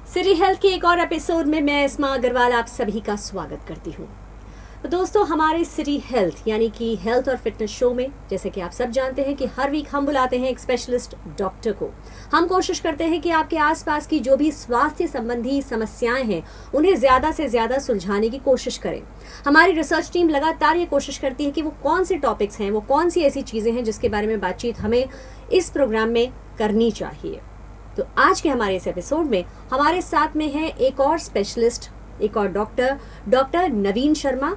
City health के एक और एपिसोड में मैं इस्मा अग्रवाल आप सभी का स्वागत करती हूँ। तो दोस्तों, हमारे सिटी हेल्थ यानी कि हेल्थ और फिटनेस शो में जैसे कि आप सब जानते हैं कि हर वीक हम बुलाते हैं एक स्पेशलिस्ट डॉक्टर को। हम कोशिश करते हैं कि आपके आसपास की जो भी स्वास्थ्य संबंधी समस्याएं हैं उन्हें ज़्यादा से ज़्यादा सुलझाने की कोशिश करें। हमारी रिसर्च टीम लगातार ये कोशिश करती है कि वो कौन से टॉपिक्स हैं, वो कौन सी ऐसी चीज़ें हैं जिसके बारे में बातचीत हमें इस प्रोग्राम में करनी चाहिए। तो आज के हमारे इस एपिसोड में हमारे साथ में है एक और स्पेशलिस्ट, एक और डॉक्टर नवीन शर्मा,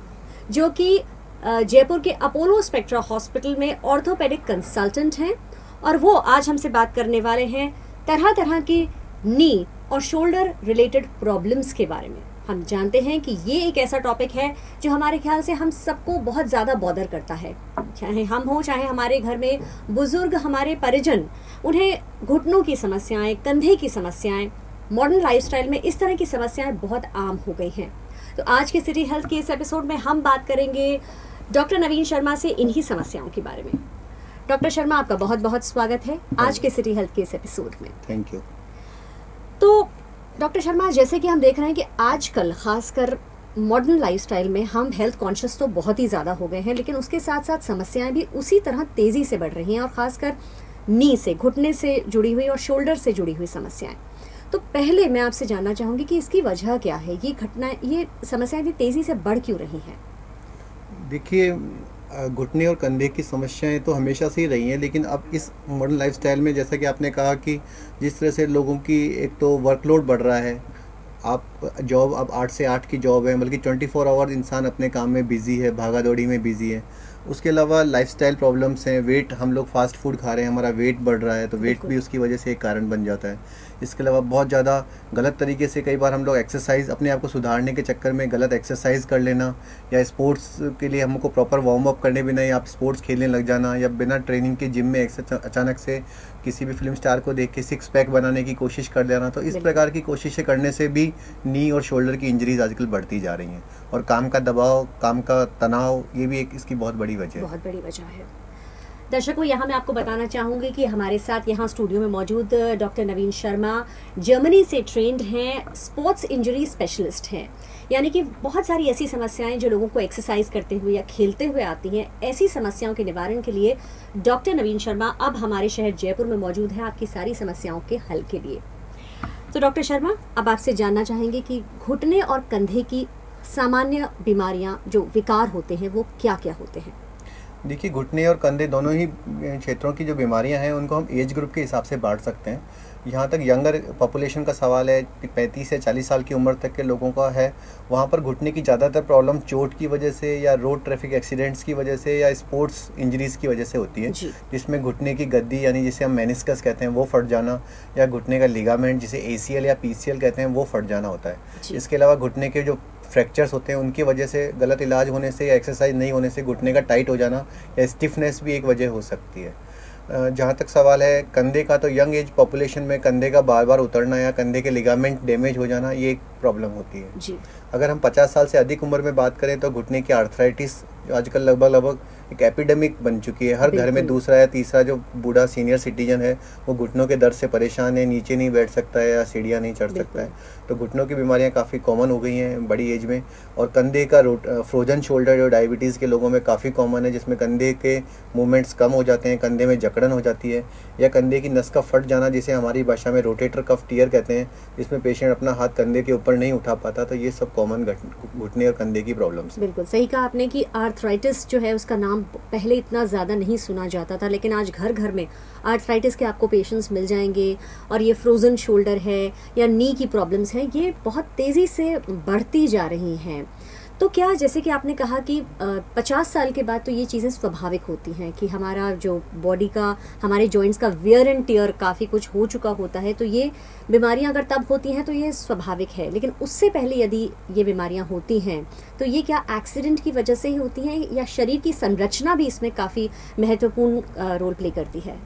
जो कि जयपुर के अपोलो स्पेक्ट्रा हॉस्पिटल में ऑर्थोपेडिक कंसल्टेंट हैं। और वो आज हमसे बात करने वाले हैं तरह तरह की नी और शोल्डर रिलेटेड प्रॉब्लम्स के बारे में। हम जानते हैं कि ये एक ऐसा टॉपिक है जो हमारे ख्याल से हम सबको बहुत ज़्यादा बॉदर करता है, चाहे हम हो चाहे हमारे घर में बुजुर्ग, हमारे परिजन। उन्हें घुटनों की समस्याएं, कंधे की समस्याएं, मॉडर्न लाइफस्टाइल में इस तरह की समस्याएं बहुत आम हो गई हैं। तो आज के सिटी हेल्थ के इस एपिसोड में हम बात करेंगे डॉक्टर नवीन शर्मा से इन्हीं समस्याओं के बारे में। डॉक्टर शर्मा, आपका बहुत बहुत स्वागत है आज के सिटी हेल्थ के इस एपिसोड में। Thank you. तो डॉक्टर शर्मा, जैसे कि हम देख रहे हैं कि आजकल खासकर मॉडर्न लाइफस्टाइल में हम हेल्थ कॉन्शियस तो बहुत ही ज़्यादा हो गए हैं, लेकिन उसके साथ साथ समस्याएं भी उसी तरह तेज़ी से बढ़ रही हैं, और ख़ासकर नी से, घुटने से जुड़ी हुई और शोल्डर से जुड़ी हुई समस्याएं। तो पहले मैं आपसे जानना चाहूँगी कि इसकी वजह क्या है, ये समस्याएं इतनी तेज़ी से बढ़ क्यों रही हैं? देखिए, घुटने और कंधे की समस्याएं तो हमेशा से ही रही हैं, लेकिन अब इस मॉडर्न लाइफस्टाइल में जैसा कि आपने कहा कि जिस तरह से लोगों की एक तो वर्कलोड बढ़ रहा है। आप जॉब अब 8 से 8 की जॉब है, बल्कि 24 आवर इंसान अपने काम में बिज़ी है, भागा दौड़ी में बिज़ी है। उसके अलावा लाइफस्टाइल प्रॉब्लम्स हैं, वेट, हम लोग फास्ट फूड खा रहे हैं, हमारा वेट बढ़ रहा है, तो वेट भी उसकी वजह से एक कारण बन जाता है। इसके अलावा बहुत ज़्यादा गलत तरीके से कई बार हम लोग एक्सरसाइज, अपने आप को सुधारने के चक्कर में गलत एक्सरसाइज कर लेना, या स्पोर्ट्स के लिए हमको प्रॉपर वार्म अप करने बिना ही आप स्पोर्ट्स खेलने लग जाना, या बिना ट्रेनिंग के जिम में अचानक से किसी भी फिल्म स्टार को देख के 6 पैक बनाने की कोशिश कर लेना। तो इस प्रकार की कोशिशें करने से भी नी और शोल्डर की इंजरीज आजकल बढ़ती जा रही हैं। और काम का दबाव, काम का तनाव, ये भी एक इसकी बहुत बड़ी वजह है। दर्शकों, यहाँ मैं आपको बताना चाहूँगी कि हमारे साथ यहाँ स्टूडियो में मौजूद डॉक्टर नवीन शर्मा जर्मनी से ट्रेंड हैं, स्पोर्ट्स इंजरी स्पेशलिस्ट हैं। यानी कि बहुत सारी ऐसी समस्याएं जो लोगों को एक्सरसाइज करते हुए या खेलते हुए आती हैं, ऐसी समस्याओं के निवारण के लिए डॉक्टर नवीन शर्मा अब हमारे शहर जयपुर में मौजूद है आपकी सारी समस्याओं के हल के लिए। तो डॉक्टर शर्मा, अब आपसे जानना चाहेंगे कि घुटने और कंधे की सामान्य बीमारियां, जो विकार होते हैं, वो क्या क्या होते हैं? देखिए, घुटने और कंधे दोनों ही क्षेत्रों की जो बीमारियां हैं उनको हम एज ग्रुप के हिसाब से बांट सकते हैं। जहाँ तक यंगर पॉपुलेशन का सवाल है, 35 से 40 साल की उम्र तक के लोगों का है, वहाँ पर घुटने की ज़्यादातर प्रॉब्लम चोट की वजह से, या रोड ट्रैफिक एक्सीडेंट्स की वजह से, या स्पोर्ट्स इंजरीज़ की वजह से होती है, जिसमें घुटने की गद्दी यानी जिसे हम मेनिस्कस कहते हैं वो फट जाना, या घुटने का लिगामेंट जिसे ACL या PCL कहते हैं वो फट जाना होता है। इसके अलावा घुटने के जो फ्रैक्चर्स होते हैं उनकी वजह से, गलत इलाज होने से या एक्सरसाइज नहीं होने से घुटने का टाइट हो जाना या स्टिफनेस भी एक वजह हो सकती है। जहाँ तक सवाल है कंधे का, तो यंग एज पॉपुलेशन में कंधे का बार बार उतरना या कंधे के लिगामेंट डैमेज हो जाना, ये एक प्रॉब्लम होती है जी। अगर हम 50 साल से अधिक उम्र में बात करें तो घुटने की आर्थराइटिस जो आजकल लगभग एक एपिडेमिक बन चुकी है। हर घर में दूसरा या तीसरा जो बूढ़ा सीनियर सिटीजन है वो घुटनों के दर्द से परेशान है, नीचे नहीं बैठ सकता है या सीढ़ियाँ नहीं चढ़ सकता है। तो घुटनों की बीमारियाँ काफ़ी कॉमन हो गई हैं बड़ी एज में। और कंधे का फ्रोजन शोल्डर जो डायबिटीज़ के लोगों में काफ़ी कॉमन है, जिसमें कंधे के मूवमेंट्स कम हो जाते हैं, कंधे में जकड़न हो जाती है, या कंधे की नस का फट जाना जिसे हमारी भाषा में रोटेटर कफ टीयर कहते हैं, जिसमें पेशेंट अपना हाथ कंधे के ऊपर नहीं उठा पाता। तो ये सब कॉमन घुटने और कंधे की प्रॉब्लम्स। बिल्कुल सही कहा आपने कि आर्थराइटिस जो है उसका नाम पहले इतना ज़्यादा नहीं सुना जाता था, लेकिन आज घर घर में आर्थराइटिस के आपको पेशेंट्स मिल जाएंगे। और ये फ्रोजन शोल्डर है या नी की प्रॉब्लम्स है, ये बहुत तेज़ी से बढ़ती जा रही हैं। तो क्या, जैसे कि आपने कहा कि 50 साल के बाद तो ये चीज़ें स्वाभाविक होती हैं कि हमारा जो बॉडी का, हमारे जॉइंट्स का वियर एंड टियर काफ़ी कुछ हो चुका होता है, तो ये बीमारियां अगर तब होती हैं तो ये स्वाभाविक है। लेकिन उससे पहले यदि ये बीमारियां होती हैं तो ये क्या एक्सीडेंट की वजह से ही होती हैं, या शरीर की संरचना भी इसमें काफ़ी महत्वपूर्ण रोल प्ले करती है?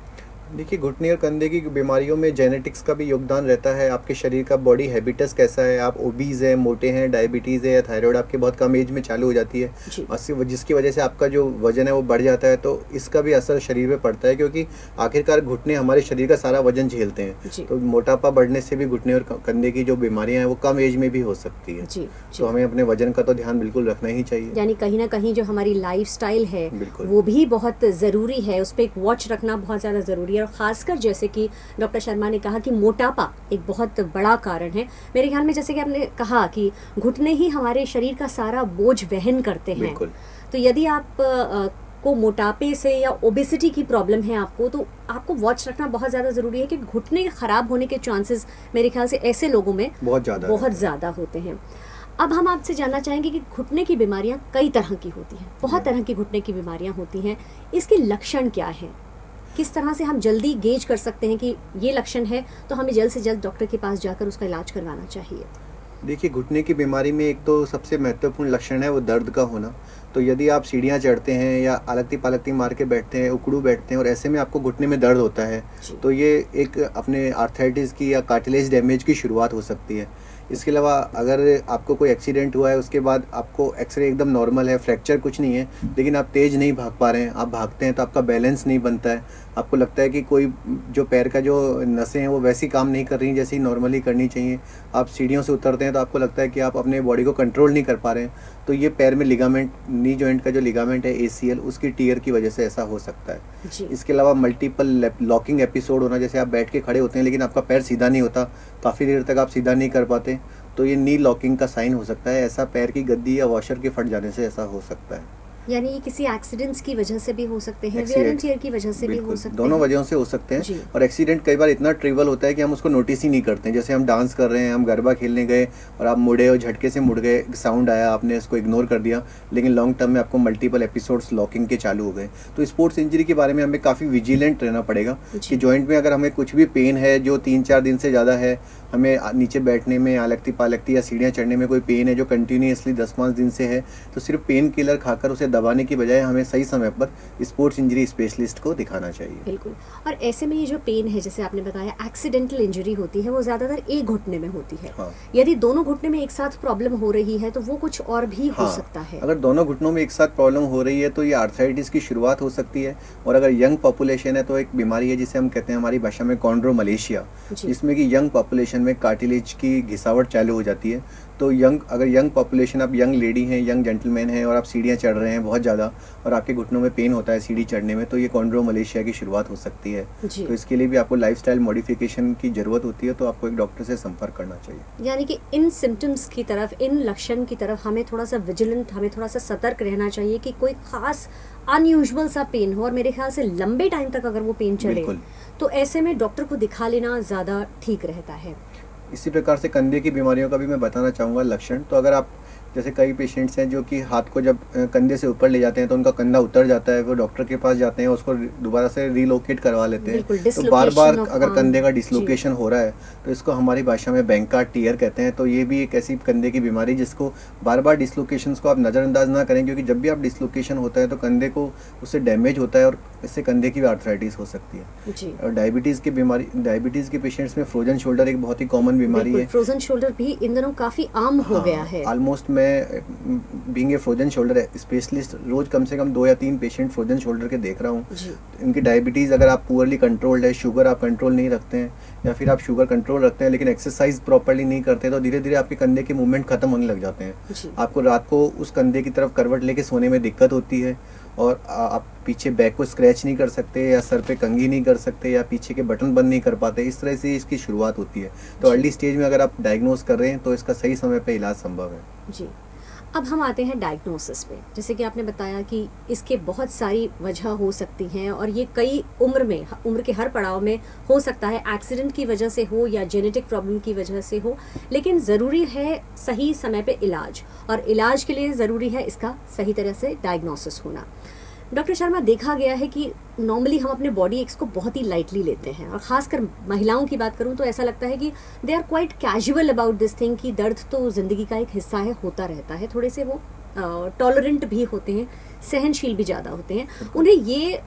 देखिए, घुटने और कंधे की बीमारियों में जेनेटिक्स का भी योगदान रहता है। आपके शरीर का बॉडी हैबिटस कैसा है, आप ओबीज हैं, मोटे हैं, डायबिटीज़ है या थायराइड आपके बहुत कम एज में चालू हो जाती है जी और जिसकी वजह से आपका जो वजन है वो बढ़ जाता है, तो इसका भी असर शरीर पे पड़ता है, क्योंकि आखिरकार घुटने हमारे शरीर का सारा वजन झेलते हैं। जी तो मोटापा बढ़ने से भी घुटने और कंधे की जो बीमारियां हैं वो कम एज में भी हो सकती है। जी जी। तो हमें अपने वजन का तो ध्यान बिल्कुल रखना ही चाहिए। यानी कहीं ना कहीं जो हमारी लाइफस्टाइल है बिल्कुल। वो भी बहुत ज़रूरी है, उस पर एक वॉच रखना बहुत ज़्यादा ज़रूरी है। और ख़ासकर जैसे कि डॉक्टर शर्मा ने कहा कि मोटापा एक बहुत बड़ा कारण है। मेरे ख्याल में जैसे कि आपने कहा कि घुटने ही हमारे शरीर का सारा बोझ वहन करते हैं। बिल्कुल। तो यदि आप को मोटापे से या ओबेसिटी की प्रॉब्लम है आपको, तो आपको वॉच रखना बहुत ज़्यादा ज़रूरी है, क्योंकि घुटने ख़राब होने के चांसेस मेरे ख्याल से ऐसे लोगों में बहुत ज़्यादा होते हैं। अब हम आपसे जानना चाहेंगे कि घुटने की बीमारियां कई तरह की होती हैं, बहुत तरह की घुटने की बीमारियां होती हैं। इसके लक्षण क्या हैं? किस तरह से हम जल्दी गेज कर सकते हैं कि ये लक्षण है तो हमें जल्द से जल्द डॉक्टर के पास जाकर उसका इलाज करवाना चाहिए? देखिए, घुटने की बीमारी में एक तो सबसे महत्वपूर्ण लक्षण है वो दर्द का होना। तो यदि आप सीढ़ियाँ चढ़ते हैं या अलगती पालगती मार के बैठते हैं, उकड़ू बैठते हैं और ऐसे में आपको घुटने में दर्द होता है, तो ये एक अपने आर्थराइटिस की या कार्टिलेज डैमेज की शुरुआत हो सकती है। इसके अलावा अगर आपको कोई एक्सीडेंट हुआ है, उसके बाद आपको एक्सरे एकदम नॉर्मल है, फ्रैक्चर कुछ नहीं है, लेकिन आप तेज़ नहीं भाग पा रहे हैं, आप भागते हैं तो आपका बैलेंस नहीं बनता है, आपको लगता है कि कोई जो पैर का जो नसें हैं वो वैसी काम नहीं कर रही जैसी नॉर्मली करनी चाहिए, आप सीढ़ियों से उतरते हैं तो आपको लगता है कि आप अपने बॉडी को कंट्रोल नहीं कर पा रहे हैं, तो ये पैर में लिगामेंट, नी जॉइंट का जो लिगामेंट है ACL, उसकी टीयर की वजह से ऐसा हो सकता है। इसके अलावा मल्टीपल लॉकिंग एपिसोड होना, जैसे आप बैठ के खड़े होते हैं लेकिन आपका पैर सीधा नहीं होता, काफ़ी देर तक आप सीधा नहीं कर पाते, तो ये नी लॉकिंग का साइन हो सकता है। ऐसा पैर की गद्दी या वॉशर के फट जाने से ऐसा हो सकता है। यानी ये किसी एक्सीडेंट्स की वजह से भी हो सकते हैं, वेयर एंड टियर की वजह से भी हो सकते हैं, दोनों वजहों से हो सकते हैं। और एक्सीडेंट कई बार इतना ट्रिवियल होता है कि हम उसको नोटिस ही नहीं करते हैं। जैसे हम डांस कर रहे हैं, हम गरबा खेलने गए और आप मुड़े और झटके से मुड़ गए, साउंड आया, आपने इसको इग्नोर कर दिया, लेकिन लॉन्ग टर्म में आपको मल्टीपल एपिसोड्स लॉकिंग के चालू हो गए। तो स्पोर्ट्स इंजरी के बारे में हमें काफ़ी विजिलेंट रहना पड़ेगा कि जॉइंट में अगर हमें कुछ भी पेन है जो 3-4 दिन से ज़्यादा है, हमें नीचे बैठने में, आलगती पालगती या सीढ़ियाँ चढ़ने में कोई पेन है जो कंटिन्यूसली 10-5 दिन से है, तो सिर्फ पेन किलर खाकर उसे दबाने की बजाय हमें सही समय पर स्पोर्ट्स इंजरी स्पेशलिस्ट को दिखाना चाहिए। बिल्कुल। और ऐसे में ये जो पेन है, जैसे आपने बताया एक्सीडेंटल इंजरी होती है, वो ज़्यादातर एक घुटने में होती है। हाँ। यदि दोनों घुटने में एक साथ प्रॉब्लम हो रही है तो वो कुछ और भी हो सकता है। अगर दोनों घुटनों में एक साथ प्रॉब्लम हो रही है तो ये आर्थराइटिस की शुरुआत हो सकती है। और अगर यंग पॉपुलेशन है तो एक बीमारी है जिसे हम कहते हैं हमारी भाषा में कॉन्ड्रोमलेशिया, जिसमें कि यंग पॉपुलेशन में कार्टिलेज की घिसावट चालू हो जाती है। तो अगर यंग पॉपुलेशन, आप यंग लेडी हैं, यंग जेंटलमैन हैं और आप सीढ़ियाँ चढ़ रहे हैं बहुत ज़्यादा और आपके घुटनों में पेन होता है सीढ़ी चढ़ने में, तो ये कॉन्ड्रोमलेशिया की शुरुआत हो सकती है। तो इसके लिए भी आपको लाइफस्टाइल मॉडिफिकेशन की ज़रूरत होती है, तो आपको एक डॉक्टर से संपर्क करना चाहिए। यानी कि इन सिम्टम्स की तरफ, इन लक्षण की तरफ हमें थोड़ा सा विजिलेंट, हमें थोड़ा सा सतर्क रहना चाहिए कि कोई खास अनयूजुअल सा पेन हो और मेरे ख्याल से लंबे टाइम तक अगर वो पेन चले तो ऐसे में डॉक्टर को दिखा लेना ज़्यादा ठीक रहता है। इसी प्रकार से कंधे की बीमारियों का भी मैं बताना चाहूँगा लक्षण। तो अगर आप, जैसे कई पेशेंट्स हैं जो कि हाथ को जब कंधे से ऊपर ले जाते हैं तो उनका कंधा उतर जाता है, वो डॉक्टर के पास जाते हैं, उसको दोबारा से रिलोकेट करवा लेते हैं। तो बार बार अगर कंधे का डिसलोकेशन हो रहा है तो इसको हमारी भाषा में बैंकार्ड टीयर कहते हैं। तो ये भी एक ऐसी कंधे की बीमारी जिसको बार बार डिसलोकेशन को आप नज़रअंदाज ना करें, क्योंकि जब भी आप डिसलोकेशन होता है तो कंधे को उससे डैमेज होता है और इससे कंधे की भी आर्थराइटिस हो सकती है। और डायबिटीज़ की बीमारी, डायबिटीज़ के पेशेंट्स में फ्रोजन शोल्डर एक बहुत ही कॉमन बीमारी है। फ्रोजन शोल्डर भी इन दिनों काफ़ी आम हो गया है। Almost being a frozen shoulder specialist रोज कम से कम 2 या 3 पेशेंट फ्रोजन शोल्डर के देख रहा हूँ। इनकी डायबिटीज़ अगर आप पुअरली कंट्रोल्ड है, शुगर आप कंट्रोल नहीं रखते हैं या फिर आप शुगर कंट्रोल रखते हैं लेकिन एक्सरसाइज प्रॉपर्ली नहीं करते, तो धीरे धीरे आपके कंधे के मूवमेंट खत्म होने लग जाते हैं। आपको रात को उस कंधे की तरफ करवट लेके सोने में दिक्कत होती है और आप पीछे बैक को स्क्रैच नहीं कर सकते या सर पे कंघी नहीं कर सकते या पीछे के बटन बंद नहीं कर पाते। इस तरह से इसकी शुरुआत होती है। तो अर्ली स्टेज में अगर आप डायग्नोज कर रहे हैं तो इसका सही समय पे इलाज संभव है। जी। अब हम आते हैं डायग्नोसिस पे। जैसे कि आपने बताया कि इसके बहुत सारी वजह हो सकती हैं और ये कई उम्र के हर पड़ाव में हो सकता है, एक्सीडेंट की वजह से हो या जेनेटिक प्रॉब्लम की वजह से हो, लेकिन ज़रूरी है सही समय पे इलाज, और इलाज के लिए ज़रूरी है इसका सही तरह से डायग्नोसिस होना। डॉक्टर शर्मा, देखा गया है कि नॉर्मली हम अपने बॉडी एक्स को बहुत ही लाइटली लेते हैं और ख़ासकर महिलाओं की बात करूं तो ऐसा लगता है कि they are quite casual about this thing कि दर्द तो ज़िंदगी का एक हिस्सा है, होता रहता है, थोड़े से वो टॉलरेंट भी होते हैं, सहनशील भी ज़्यादा होते हैं। उन्हें ये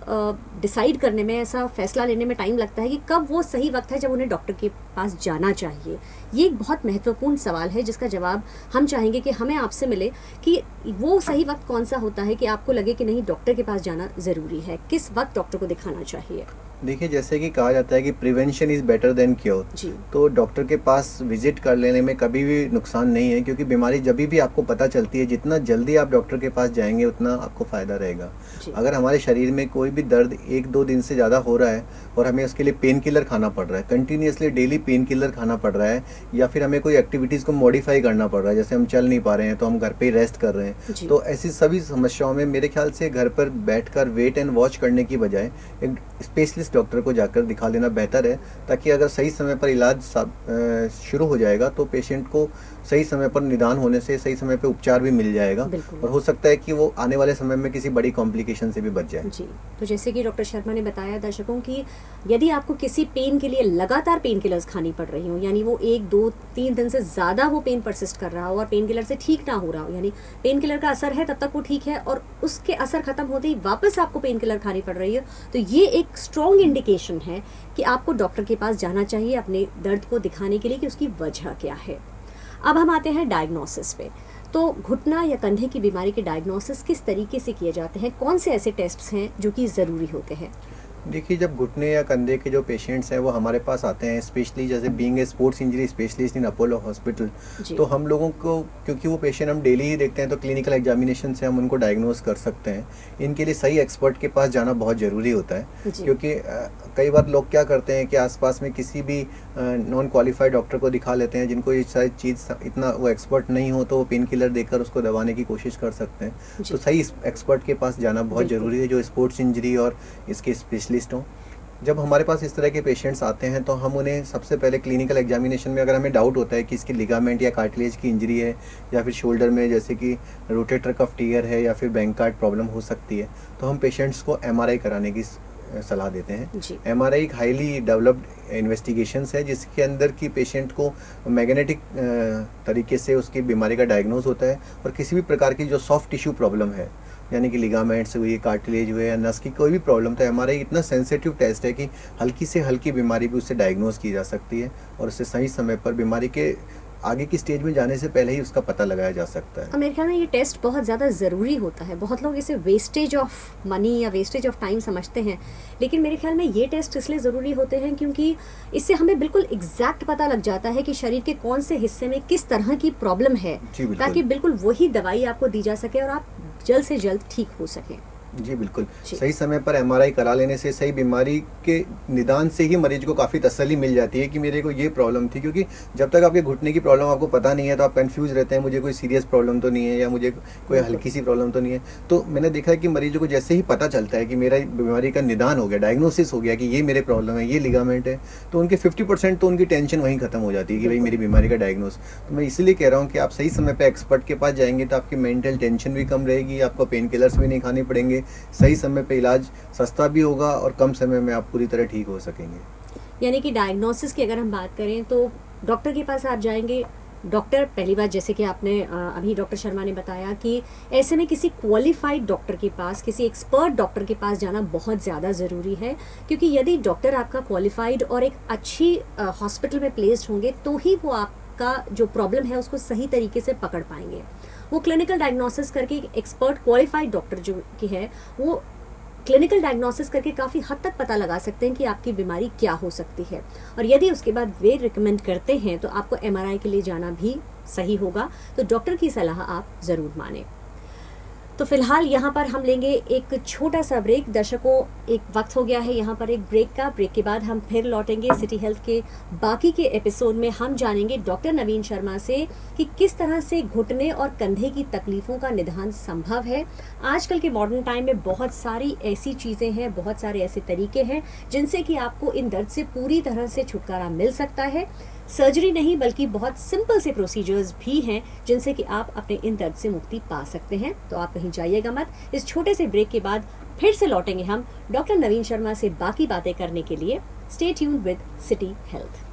डिसाइड करने में, ऐसा फैसला लेने में टाइम लगता है कि कब वो सही वक्त है जब उन्हें डॉक्टर के पास जाना चाहिए। ये एक बहुत महत्वपूर्ण सवाल है जिसका जवाब हम चाहेंगे कि हमें आपसे मिले कि वो सही वक्त कौन सा होता है कि आपको लगे कि नहीं, डॉक्टर के पास जाना ज़रूरी है, किस वक्त डॉक्टर को दिखाना चाहिए। देखिए, जैसे कि कहा जाता है कि prevention is better than cure, तो डॉक्टर के पास विजिट कर लेने में कभी भी नुकसान नहीं है, क्योंकि बीमारी जब भी आपको पता चलती है, जितना जल्दी आप डॉक्टर के पास जाएंगे उतना आपको फ़ायदा रहेगा। अगर हमारे शरीर में कोई भी दर्द 1-2 दिन से ज़्यादा हो रहा है और हमें उसके लिए पेन किलर खाना पड़ रहा है, कंटिन्यूसली डेली पेन किलर खाना पड़ रहा है, या फिर हमें कोई एक्टिविटीज़ को मॉडिफाई करना पड़ रहा है, जैसे हम चल नहीं पा रहे हैं तो हम घर पे ही रेस्ट कर रहे हैं, तो ऐसी सभी समस्याओं में मेरे ख्याल से घर पर बैठकर वेट एंड वॉच करने की बजाय एक स्पेशलिस्ट डॉक्टर को जाकर दिखा लेना बेहतर है, ताकि अगर सही समय पर इलाज शुरू हो जाएगा तो पेशेंट को सही समय पर निदान होने से सही समय पर उपचार भी मिल जाएगा, और हो सकता है कि वो आने वाले समय में किसी बड़ी कॉम्प्लिकेशन से भी बच जाए। जी, तो जैसे कि डॉक्टर शर्मा ने बताया दर्शकों की, यदि आपको किसी पेन के लिए लगातार पेन किलर्स खानी पड़ रही हो, यानी वो 1-2-3 दिन से ज़्यादा वो पेन परसिस्ट कर रहा हो और पेन किलर से ठीक ना हो रहा हो, यानी पेन किलर का असर है तब तक वो ठीक है और उसके असर खत्म होते ही वापस आपको पेन किलर खानी पड़ रही है, तो ये एक स्ट्रॉन्ग इंडिकेशन है कि आपको डॉक्टर के पास जाना चाहिए अपने दर्द को दिखाने के लिए कि उसकी वजह क्या है। अब हम आते हैं डायग्नोसिस पे। तो घुटना या कंधे की बीमारी के डायग्नोसिस किस तरीके से किए जाते हैं, कौन से ऐसे टेस्ट्स हैं जो कि ज़रूरी होते हैं? देखिए, जब घुटने या कंधे के जो पेशेंट्स हैं वो हमारे पास आते हैं, स्पेशली जैसे being a sports injury specialist in Apollo hospital, तो हम लोगों को, क्योंकि वो पेशेंट हम डेली ही देखते हैं, तो क्लिनिकल एग्जामिनेशन से हम उनको डायग्नोस कर सकते हैं। इनके लिए सही एक्सपर्ट के पास जाना बहुत ज़रूरी होता है, क्योंकि कई बार लोग क्या करते हैं कि आसपास में किसी भी नॉन क्वालिफाइड डॉक्टर को दिखा लेते हैं, जिनको ये सारी चीज़ इतना वो एक्सपर्ट नहीं हो, तो वो पेन किलर देकर उसको दबाने की कोशिश कर सकते हैं। तो सही एक्सपर्ट के पास जाना बहुत ज़रूरी है, जो स्पोर्ट्स इंजरी और इसके स्पेशलिस्ट हों। जब हमारे पास इस तरह के पेशेंट्स आते हैं तो हम उन्हें सबसे पहले क्लिनिकल एग्जामिनेशन में, अगर हमें डाउट होता है कि इसकी लिगामेंट या कार्टिलेज की इंजरी है, या फिर शोल्डर में जैसे कि रोटेटर कफ टियर है, या फिर बैंकार्ड प्रॉब्लम हो सकती है, तो हम पेशेंट्स को एमआरआई कराने की सलाह देते हैं। एमआरआई एक हाईली डेवलप्ड इन्वेस्टिगेशंस है, जिसके अंदर की पेशेंट को मैग्नेटिक तरीके से उसकी बीमारी का डायग्नोज होता है, और किसी भी प्रकार की जो सॉफ्ट टिश्यू प्रॉब्लम है, यानी कि लिगामेंट्स हुई, कार्टिलेज हुए या नस की कोई भी प्रॉब्लम, तो एमआरआई इतना सेंसिटिव टेस्ट है कि हल्की से हल्की बीमारी भी उससे डायग्नोज की जा सकती है, और उससे सही समय पर बीमारी के आगे की स्टेज में जाने से पहले ही उसका पता लगाया जा सकता है। मेरे ख्याल में ये टेस्ट बहुत ज़्यादा ज़रूरी होता है। बहुत लोग इसे वेस्टेज ऑफ मनी या वेस्टेज ऑफ टाइम समझते हैं, लेकिन मेरे ख्याल में ये टेस्ट इसलिए ज़रूरी होते हैं क्योंकि इससे हमें बिल्कुल एग्जैक्ट पता लग जाता है कि शरीर के कौन से हिस्से में किस तरह की प्रॉब्लम है, ताकि बिल्कुल वही दवाई आपको दी जा सके और आप जल्द से जल्द ठीक हो सकें। जी बिल्कुल, सही समय पर एमआरआई करा लेने से सही बीमारी के निदान से ही मरीज को काफ़ी तसल्ली मिल जाती है कि मेरे को ये प्रॉब्लम थी, क्योंकि जब तक आपके घुटने की प्रॉब्लम आपको पता नहीं है तो आप कंफ्यूज रहते हैं, मुझे कोई सीरियस प्रॉब्लम तो नहीं है या मुझे कोई हल्की सी प्रॉब्लम तो नहीं है। तो मैंने देखा है कि मरीजों को जैसे ही पता चलता है कि मेरा बीमारी का निदान हो गया, डायग्नोसिस हो गया कि ये मेरे प्रॉब्लम है, ये लिगामेंट है, तो उनके 50% तो उनकी टेंशन वहीं खत्म हो जाती है कि भाई मेरी बीमारी का डायग्नोस। तो मैं इसलिए कह रहा हूँ कि आप सही समय पर एक्सपर्ट के पास जाएंगे तो आपकी मेंटल टेंशन भी कम रहेगी, आपको पेन किलर्स भी नहीं खाने पड़ेंगे, सही समय पे इलाज सस्ता भी होगा और कम समय में आप पूरी तरह ठीक हो सकेंगे। यानी कि डायग्नोसिस की अगर हम बात करें तो डॉक्टर के पास आप जाएंगे, डॉक्टर पहली बात जैसे कि आपने अभी डॉक्टर शर्मा ने बताया कि ऐसे में किसी क्वालिफाइड डॉक्टर के पास, किसी एक्सपर्ट डॉक्टर के पास जाना बहुत ज़्यादा ज़रूरी है, क्योंकि यदि डॉक्टर आपका क्वालिफाइड और एक अच्छी हॉस्पिटल में प्लेस्ड होंगे तो ही वो आपका जो प्रॉब्लम है उसको सही तरीके से पकड़ पाएंगे। वो क्लिनिकल डायग्नोसिस करके, एक्सपर्ट क्वालिफाइड डॉक्टर जो की है वो क्लिनिकल डायग्नोसिस करके काफ़ी हद तक पता लगा सकते हैं कि आपकी बीमारी क्या हो सकती है, और यदि उसके बाद वे रिकमेंड करते हैं तो आपको एमआरआई के लिए जाना भी सही होगा। तो डॉक्टर की सलाह आप ज़रूर मानें। तो फिलहाल यहाँ पर हम लेंगे एक छोटा सा ब्रेक। दर्शकों, एक वक्त हो गया है यहाँ पर एक ब्रेक का। ब्रेक के बाद हम फिर लौटेंगे सिटी हेल्थ के बाकी के एपिसोड में। हम जानेंगे डॉक्टर नवीन शर्मा से कि किस तरह से घुटने और कंधे की तकलीफों का निदान संभव है। आजकल के मॉडर्न टाइम में बहुत सारी ऐसी चीज़ें हैं, बहुत सारे ऐसे तरीके हैं जिनसे कि आपको इन दर्द से पूरी तरह से छुटकारा मिल सकता है। सर्जरी नहीं बल्कि बहुत सिंपल से प्रोसीजर्स भी हैं जिनसे कि आप अपने इन दर्द से मुक्ति पा सकते हैं। तो आप कहीं जाइएगा मत। इस छोटे से ब्रेक के बाद फिर से लौटेंगे हम डॉक्टर नवीन शर्मा से बाकी बातें करने के लिए। Stay tuned with city health.